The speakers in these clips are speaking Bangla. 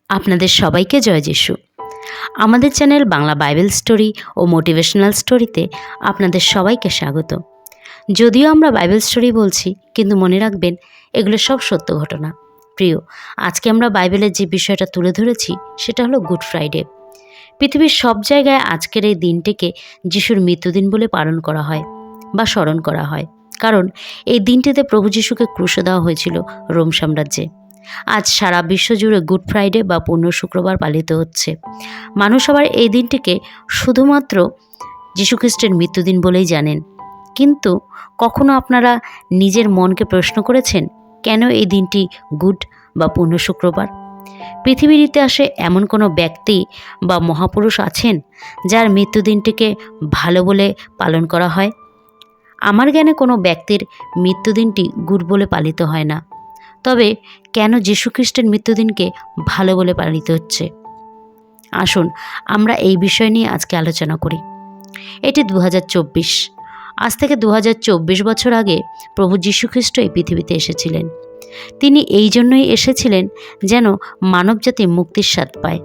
আপনাদের সবাইকে জয় যিশু। আমাদের চ্যানেল বাংলা বাইবেল স্টোরি ও মোটিভেশনাল স্টোরিতে আপনাদের সবাইকে স্বাগত। যদিও আমরা বাইবেল স্টোরি বলছি, কিন্তু মনে রাখবেন এগুলো সব সত্য ঘটনা। প্রিয়, আজকে আমরা বাইবেলের যে বিষয়টা তুলে ধরেছি সেটা হলো গুড ফ্রাইডে। পৃথিবীর সব জায়গায় আজকের এই দিনটিকে যিশুর মৃত্যুদিন বলে পালন করা হয় বা স্মরণ করা হয়, কারণ এই দিনটিতে প্রভু যিশুকে ক্রুশে দেওয়া হয়েছিল রোম সাম্রাজ্যে। আজ সারা বিশ্ব জুড়ে গুড ফ্রাইডে বা পূর্ণ শুক্রবার পালিত হচ্ছে। মানুষ আবার এই দিনটিকে শুধুমাত্র যীশুখ্রিস্টের মৃত্যুদিন বলেই জানেন। কিন্তু কখনো আপনারা নিজের মনকে প্রশ্ন করেছেন, কেন এই দিনটি গুড বা পূর্ণ শুক্রবার? পৃথিবীর ইতিহাসে এমন কোনো ব্যক্তি বা মহাপুরুষ আছেন যার মৃত্যুদিনটিকে ভালো বলে পালন করা হয়? আমার জ্ঞানে কোনো ব্যক্তির মৃত্যুদিনটি গুড বলে পালিত হয় না। তবে কেন যীশুখ্রিস্টের মৃত্যুদিনকে ভালো বলে পালিত হচ্ছে? আসুন আমরা এই বিষয় নিয়ে আজকে আলোচনা করি। এটি 2024। আজ থেকে 2024 বছর আগে প্রভু যীশুখ্রিস্ট এই পৃথিবীতে এসেছিলেন। তিনি এই জন্যই এসেছিলেন যেন মানবজাতি মুক্তির স্বাদ পায়।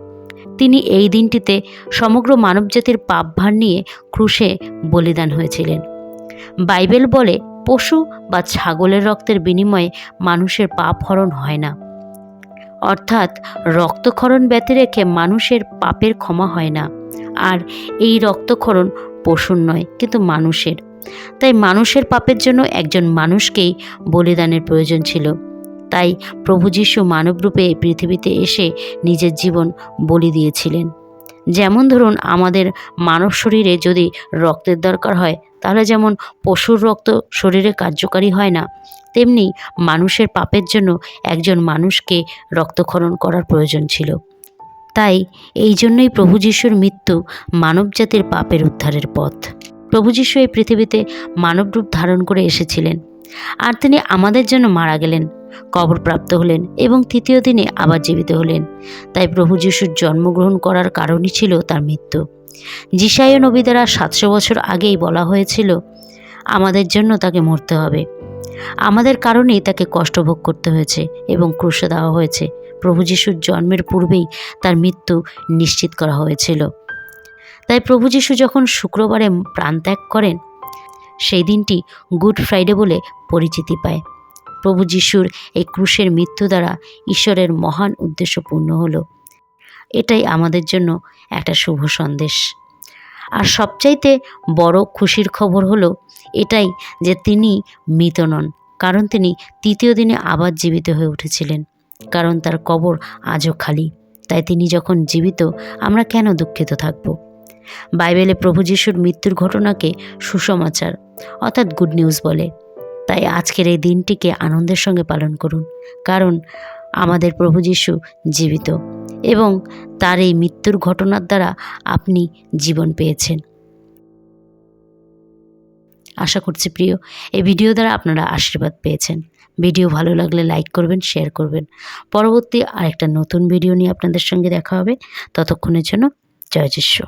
তিনি এই দিনটিতে সমগ্র মানবজাতির পাপভার নিয়ে ক্রুশে বলিদান হয়েছিলেন। বাইবেল বলে, পশু বা ছাগলের রক্তের বিনিময়ে মানুষের পাপ হরণ হয় না, অর্থাৎ রক্তক্ষরণ ব্যতি রেখে মানুষের পাপের ক্ষমা হয় না। আর এই রক্তক্ষরণ পশুর নয়, কিন্তু মানুষের। তাই মানুষের পাপের জন্য একজন মানুষকেই বলিদানের প্রয়োজন ছিল। তাই প্রভু যীশু মানবরূপে এই পৃথিবীতে এসে নিজের জীবন বলি দিয়েছিলেন। যেমন ধরুন, আমাদের মানব শরীরে যদি রক্তের দরকার হয়, তাহলে যেমন পশুর রক্ত শরীরে কার্যকারী হয় না, তেমনি মানুষের পাপের জন্য একজন মানুষকে রক্তক্ষরণ করার প্রয়োজন ছিল। তাই এই জন্যই প্রভু যিশুর মৃত্যু মানবজাতির পাপের উদ্ধারের পথ। প্রভু যিশু এই পৃথিবীতে মানবরূপ ধারণ করে এসেছিলেন, আর তিনি আমাদের জন্য মারা গেলেন, কবরপ্রাপ্ত হলেন এবং তৃতীয় দিনে আবার জীবিত হলেন। তাই প্রভু যিশুর জন্মগ্রহণ করার কারণই ছিল তার মৃত্যু। যিশাইয়া নবী দ্বারা 700 বছর আগেই বলা হয়েছিল, আমাদের জন্য তাকে মরতে হবে, আমাদের কারণেই তাকে কষ্ট ভোগ করতে হয়েছে এবং ক্রুশে দেওয়া হয়েছে। প্রভু যিশুর জন্মের পূর্বেই তার মৃত্যু নিশ্চিত করা হয়েছিল। তাই প্রভু যিশু যখন শুক্রবারে প্রাণত্যাগ করেন, সেই দিনটি গুড ফ্রাইডে বলে পরিচিতি পায়। প্রভু যিশুর এই ক্রুশের মৃত্যু দ্বারা ঈশ্বরের মহান উদ্দেশ্য পূর্ণ হলো। এটাই আমাদের জন্য একটা শুভ সন্দেশ। আর সবচাইতে বড় খুশির খবর হলো এটাই যে তিনি মৃত নন, কারণ তিনি তৃতীয় দিনে আবার জীবিত হয়ে উঠেছিলেন। কারণ তার কবর আজও খালি। তাই তিনি যখন জীবিত, আমরা কেন দুঃখিত থাকব? বাইবেলে প্রভু যিশুর মৃত্যুর ঘটনাকে সুসমাচার অর্থাৎ গুড নিউজ বলে। তাই আজকের এই দিনটিকে আনন্দের সঙ্গে পালন করুন, কারণ আমাদের প্রভু যিশু জীবিত এবং তার এই মৃত্যুর ঘটনার দ্বারা আপনি জীবন পেয়েছেন। আশা করছি প্রিয়, এই ভিডিও দ্বারা আপনারা আশীর্বাদ পেয়েছেন। ভিডিও ভালো লাগলে লাইক করবেন, শেয়ার করবেন। পরবর্তী আরেকটা নতুন ভিডিও নিয়ে আপনাদের সঙ্গে দেখা হবে। ততক্ষণের জন্য জয় যিশু।